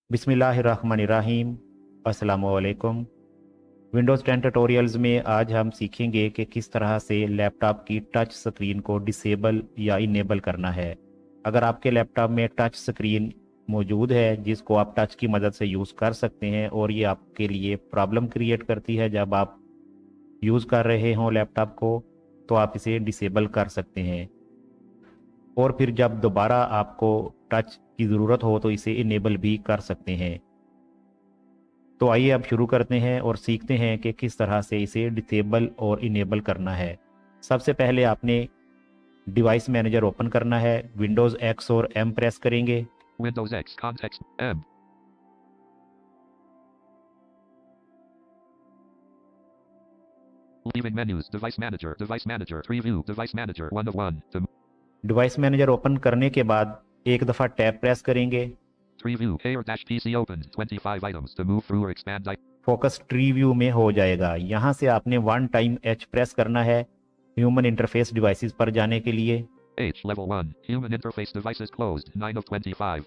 बिस्मिल्लाहिर्रहमानिर्रहीम। अस्सलामुअलैकुम। Windows 10 tutorials में आज हम सीखेंगे कि किस तरह से लैपटॉप की टच स्क्रीन को डिसेबल या इनेबल करना है। अगर आपके लैपटॉप में टच स्क्रीन मौजूद है जिसको आप टच की मदद से यूज़ कर सकते हैं और ये आपके लिए प्रॉब्लम क्रिएट करती है जब आप यूज़ कर रहे हों लैपटॉप को, तो आप इसे डिसेबल कर सकते हैं और फिर जब दोबारा आपको टच की ज़रूरत हो तो इसे इनेबल भी कर सकते हैं। तो आइए अब शुरू करते हैं और सीखते हैं कि किस तरह से इसे डिसेबल और इनेबल करना है। सबसे पहले आपने डिवाइस मैनेजर ओपन करना है। विंडोज़ एक्स और एम प्रेस करेंगे। Windows X context M. Leaving menus. Device manager. Device manager. Preview. Device manager. 1 of 1. To device manager open करने के बाद एक दफ़ा टैब प्रेस करेंगे। preview. Pair-PC opened. 25 items. To move through or expand. Focus tree view में हो जाएगा। यहाँ से आपने वन टाइम एच प्रेस करना है ह्यूमन इंटरफेस डिवाइसेस पर जाने के लिए। H level 1. Human interface devices closed. 9 of 25.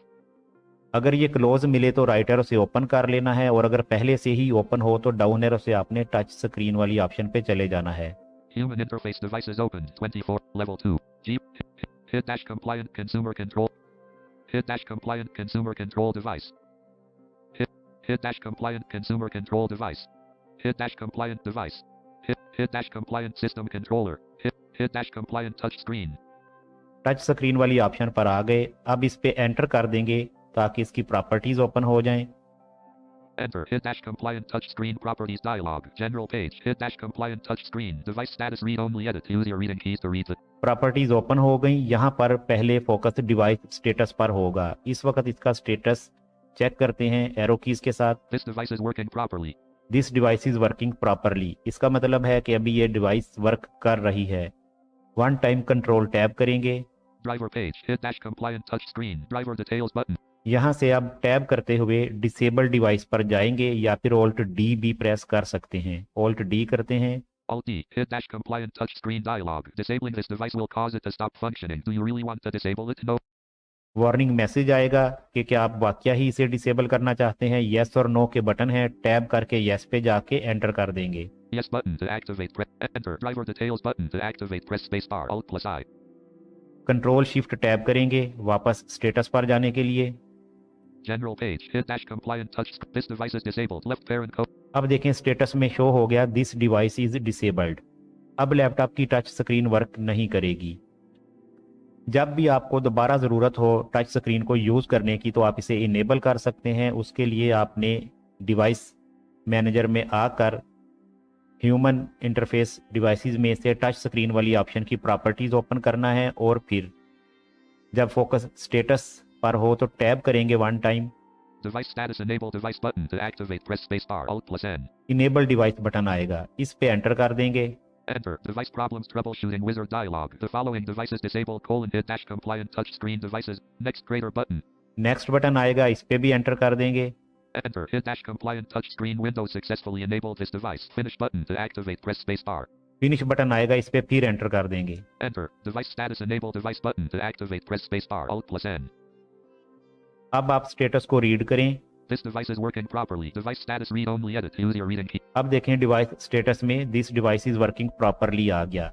अगर ये क्लोज मिले तो राइट एरो से ओपन कर लेना है और अगर पहले से ही ओपन हो तो डाउन एरो से आपने टच स्क्रीन वाली ऑप्शन पे चले जाना है। Human interface devices opened. 24. Level 2. G. Hit dash compliant consumer control. Hit dash compliant consumer control device. Hit dash compliant consumer control device. Hit dash compliant device. Hit dash compliant system controller. Hit dash compliant touch screen. Touch screen वाली option पर आ गए। अब इस पे enter कर देंगे ताकि इसकी प्रॉपर्टीज ओपन हो जाएं। Enter. Hit dash compliant touch screen properties dialog. General page. Hit dash compliant touch screen. Device status read only edit. Use your reading keys to read the. Properties open हो गई। यहाँ पर पहले focus device status पर होगा। इस वक्त इसका स्टेटस चेक करते हैं एरो कीज के साथ। This device is working properly. This device is working properly. इसका मतलब है कि अभी ये डिवाइस वर्क कर रही है। वन टाइम कंट्रोल टैब करेंगे। Driver page. Hit dash compliant touch screen. Driver details button. यहाँ से अब टैब करते हुए डिसेबल डिवाइस पर जाएंगे या फिर ऑल्ट डी भी प्रेस कर सकते हैं। ऑल्ट डी करते हैं। Alt D. Hit dash compliant touch screen dialog. Disabling this device will cause it to stop functioning. Do you really want to disable it? No. Warning message आएगा कि क्या आप वाकया ही इसे डिसेबल करना चाहते हैं। येस और नो के बटन है, टैब करके येस पे जाके एंटर कर देंगे। Yes button to activate. Press enter. Driver details button to activate. Press spacebar. Alt plus I. Control shift tab करेंगे वापस स्टेटस पर जाने के लिए। General page. Hit dash compliant touch. This device is disabled. Left parent code. अब देखें status में show हो गया दिस डिवाइस इज डिसेबल्ड। अब लैपटॉप की टच स्क्रीन वर्क नहीं करेगी। जब भी आपको दोबारा ज़रूरत हो टच स्क्रीन को यूज़ करने की तो आप इसे इनेबल कर सकते हैं। उसके लिए आपने डिवाइस मैनेजर में आकर ह्यूमन इंटरफेस डिवाइसेस में से टच स्क्रीन वाली ऑप्शन की प्रॉपर्टीज़ ओपन करना है और फिर जब फोकस स्टेटस पर हो तो टैब करेंगे one time. Device status enable device button to activate. Press spacebar. Alt plus N. Enable device button आएगा, इस पे एंटर कर देंगे। Enter. Device problems troubleshooting wizard dialog. The following devices disabled. Hit dash compliant touch screen devices. Next greater button. Next button आएगा, इस पे भी enter कर देंगे। Enter. Hit dash compliant touch screen Windows successfully enabled this device. Finish button to activate. Press spacebar. Finish button आएगा, इस पे फिर एंटर कर देंगे। Enter. Device status enable device button to activate. Press spacebar. Alt plus N. अब आप status को read करें। This device is working properly. Device status read only edit. Use your reading key. अब देखें डिवाइस स्टेटस में this device is working properly आ गया।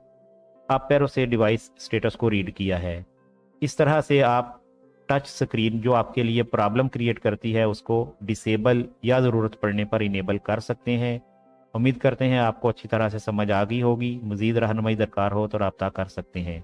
आप पैरों से डिवाइस स्टेटस को रीड किया है। इस तरह से आप टच स्क्रीन जो आपके लिए प्रॉब्लम क्रिएट करती है उसको डिसेबल या ज़रूरत पड़ने पर इनेबल कर सकते हैं। उम्मीद करते हैं आपको अच्छी तरह से समझ आ गई होगी। मज़ीद रहनुमाई दरकार हो तो रब्ता कर सकते हैं।